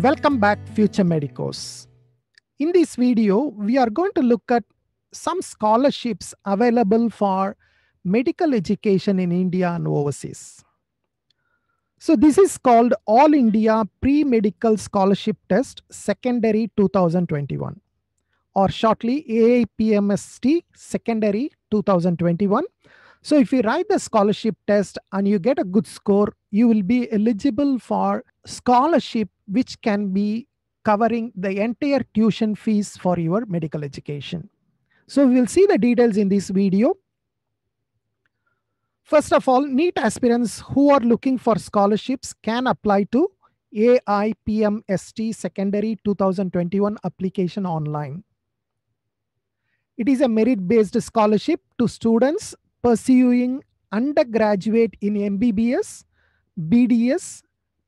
Welcome back, future medicos. In this video, we are going to look at some scholarships available for medical education in India and overseas. So this is called All India Pre-Medical Scholarship Test Secondary 2021, or shortly AIPMST Secondary 2021. So if you write the scholarship test and you get a good score, you will be eligible for scholarship which can be covering the entire tuition fees for your medical education. So we'll see the details in this video. First of all, NEET aspirants who are looking for scholarships can apply to AIPMST Secondary 2021 application online. It is a merit-based scholarship to students pursuing undergraduate in MBBS, BDS,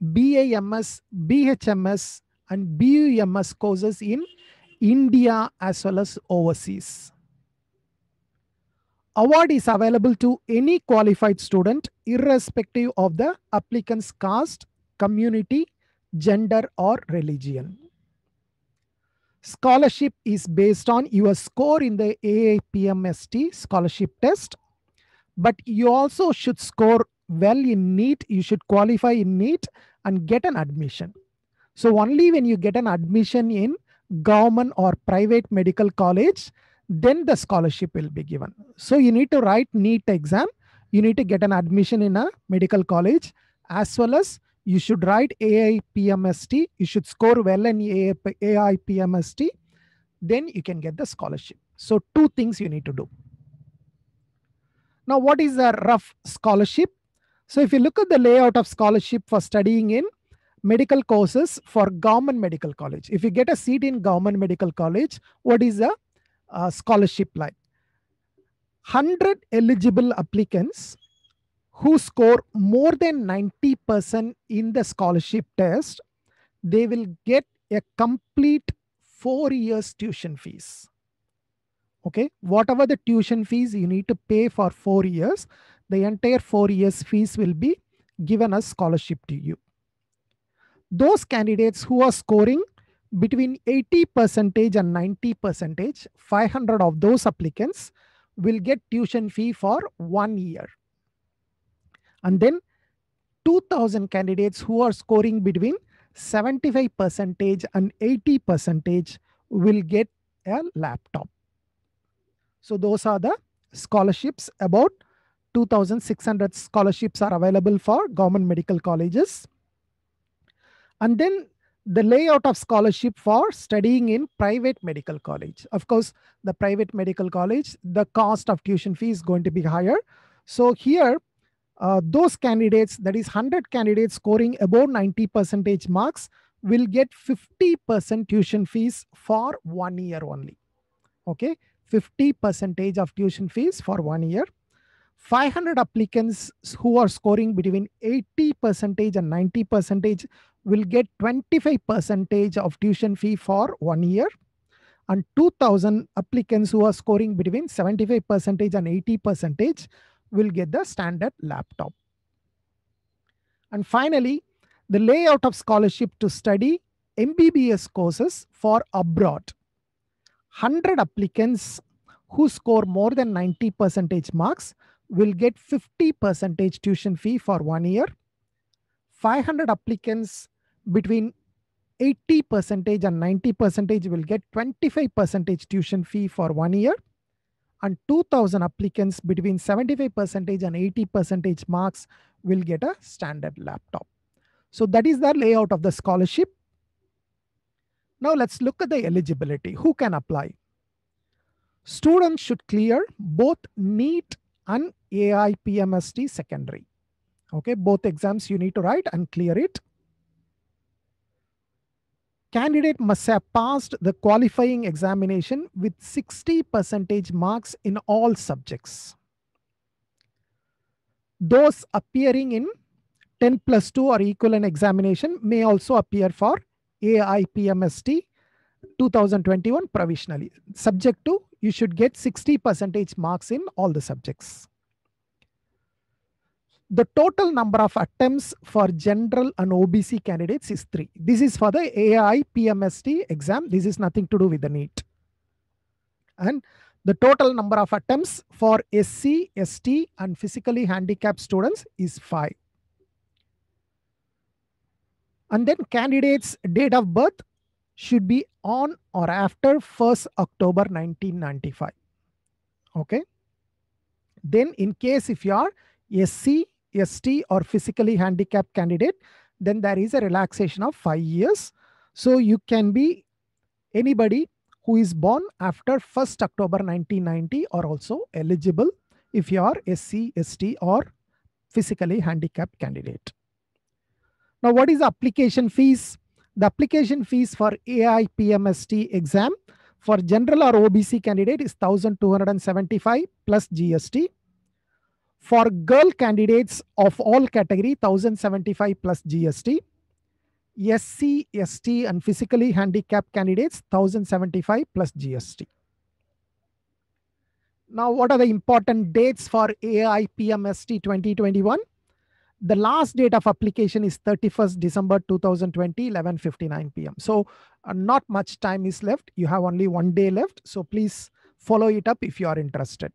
BAMS, BHMS, and BUMS courses in India as well as overseas. Award is available to any qualified student irrespective of the applicant's caste, community, gender, or religion. Scholarship is based on your score in the AIPMST scholarship test, but you also should score well in NEET. You should qualify in NEET and get an admission. So only when you get an admission in government or private medical college, then the scholarship will be given. So you need to write NEET exam. You need to get an admission in a medical college, as well as you should write AIPMST. You should score well in AIPMST. Then you can get the scholarship. So two things you need to do. Now, what is a rough scholarship? So if you look at the layout of scholarship for studying in medical courses for government medical college, if you get a seat in government medical college, what is a scholarship like? 100 eligible applicants who score more than 90% in the scholarship test, they will get a complete 4 years tuition fees. Okay, whatever the tuition fees you need to pay for 4 years, the entire 4 years fees will be given as scholarship to you. Those candidates who are scoring between 80% and 90%, 500 of those applicants will get tuition fee for 1 year. And then 2000 candidates who are scoring between 75% and 80% will get a laptop. So those are the scholarships. About 2,600 scholarships are available for government medical colleges. And then the layout of scholarship for studying in private medical college. Of course, the private medical college, the cost of tuition fee is going to be higher. So here, those candidates, that is 100 candidates scoring above 90% marks, will get 50% tuition fees for 1 year only. Okay, 50% of tuition fees for 1 year. 500 applicants who are scoring between 80% and 90% will get 25% of tuition fee for 1 year. And 2000 applicants who are scoring between 75% and 80% will get the standard laptop. And finally, the layout of scholarship to study MBBS courses for abroad. 100 applicants who score more than 90% marks will get 50% tuition fee for 1 year. 500 applicants between 80% and 90% will get 25% tuition fee for 1 year. And 2000 applicants between 75% and 80% marks will get a standard laptop. So that is the layout of the scholarship. Now let's look at the eligibility. Who can apply? Students should clear both NEET and AIPMST secondary. Okay, both exams you need to write and clear it. Candidate must have passed the qualifying examination with 60% marks in all subjects. Those appearing in 10+2 or equivalent examination may also appear for AIPMST 2021 provisionally, subject to you should get 60% marks in all the subjects. The total number of attempts for general and OBC candidates is 3. This is for the AI PMST exam. This is nothing to do with the NEET. And the total number of attempts for SC, ST, and physically handicapped students is 5. And then candidates' date of birth should be on or after 1st October 1995. Okay. Then in case if you are SC, ST, or physically handicapped candidate, then there is a relaxation of 5 years. So you can be anybody who is born after 1st October 1990 are also eligible if you are SC, ST, or physically handicapped candidate. Now, what is the application fees? The application fees for AI PMST exam for general or OBC candidate is 1,275 plus GST. For girl candidates of all category, 1,075 plus GST. SC, ST, and physically handicapped candidates, 1,075 plus GST. Now, what are the important dates for AI PMST 2021? The last date of application is 31st December 2020, 11:59 p.m. So not much time is left. You have only 1 day left. So please follow it up if you are interested.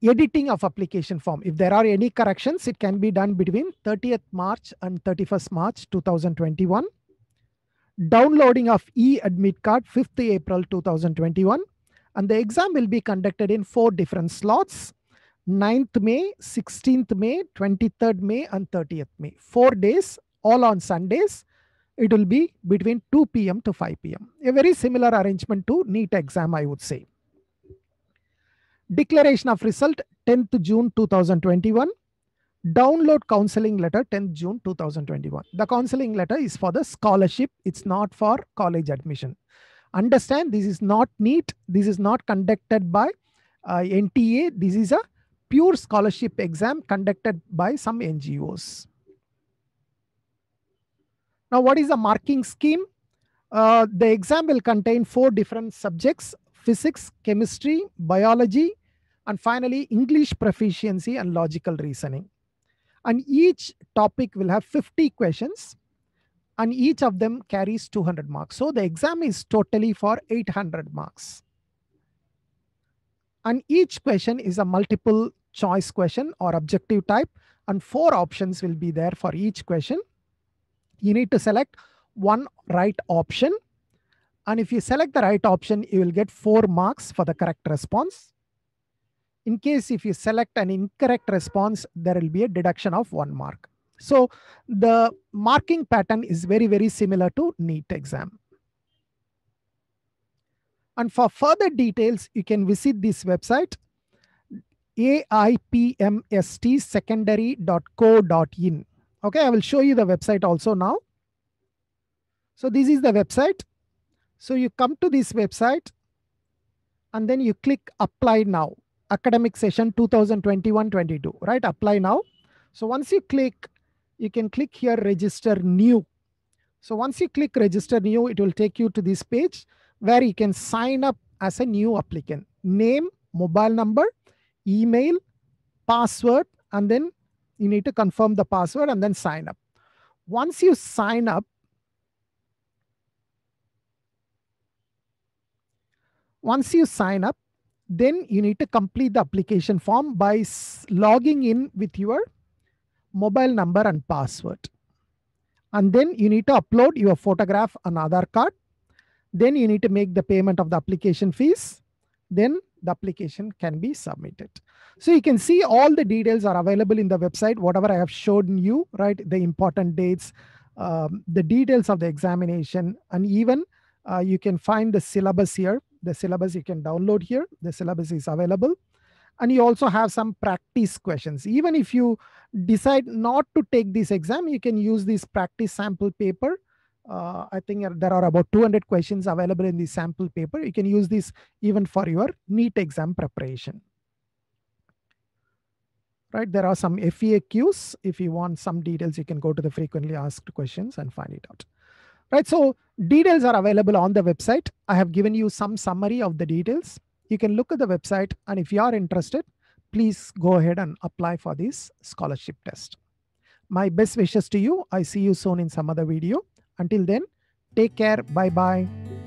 Editing of application form. If there are any corrections, it can be done between 30th March and 31st March 2021. Downloading of e-admit card 5th April 2021. And the exam will be conducted in 4 different slots. 9th May, 16th May, 23rd May, and 30th May. 4 days, all on Sundays. It will be between 2 p.m. to 5 p.m. A very similar arrangement to NEET exam, I would say. Declaration of result, 10th June 2021. Download counseling letter, 10th June 2021. The counseling letter is for the scholarship. It's not for college admission. Understand, this is not NEET. This is not conducted by NTA. This is a pure scholarship exam conducted by some NGOs. Now, what is the marking scheme? The exam will contain 4 different subjects: physics, chemistry, biology, and finally English proficiency and logical reasoning. And each topic will have 50 questions, and each of them carries 200 marks. So the exam is totally for 800 marks. And each question is a multiple choice question or objective type, and 4 options will be there for each question. You need to select one right option. And if you select the right option, you will get 4 marks for the correct response. In case if you select an incorrect response, there will be a deduction of 1 mark. So the marking pattern is very, very similar to NEET exam. And for further details, you can visit this website, aipmstsecondary.co.in. Okay, I will show you the website also now. So this is the website. So you come to this website and then you click apply now. Academic session 2021-22, right? Apply now. So once you click, you can click here register new. So once you click register new, it will take you to this page where you can sign up as a new applicant. Name, mobile number, email, password, and then you need to confirm the password and then sign up. Once you sign up, then you need to complete the application form by logging in with your mobile number and password. And then you need to upload your photograph and Aadhaar card. Then you need to make the payment of the application fees. Then the application can be submitted. So you can see all the details are available in the website, whatever I have shown you, right? The important dates, the details of the examination, and even you can find the syllabus here. The syllabus you can download here. The syllabus is available. And you also have some practice questions. Even if you decide not to take this exam, you can use this practice sample paper. I think there are about 200 questions available in this sample paper. You can use this even for your NEET exam preparation. Right, there are some FAQs. If you want some details, you can go to the frequently asked questions and find it out. Right, so details are available on the website. I have given you some summary of the details. You can look at the website, and if you are interested, please go ahead and apply for this scholarship test. My best wishes to you. I see you soon in some other video. Until then, take care. Bye bye.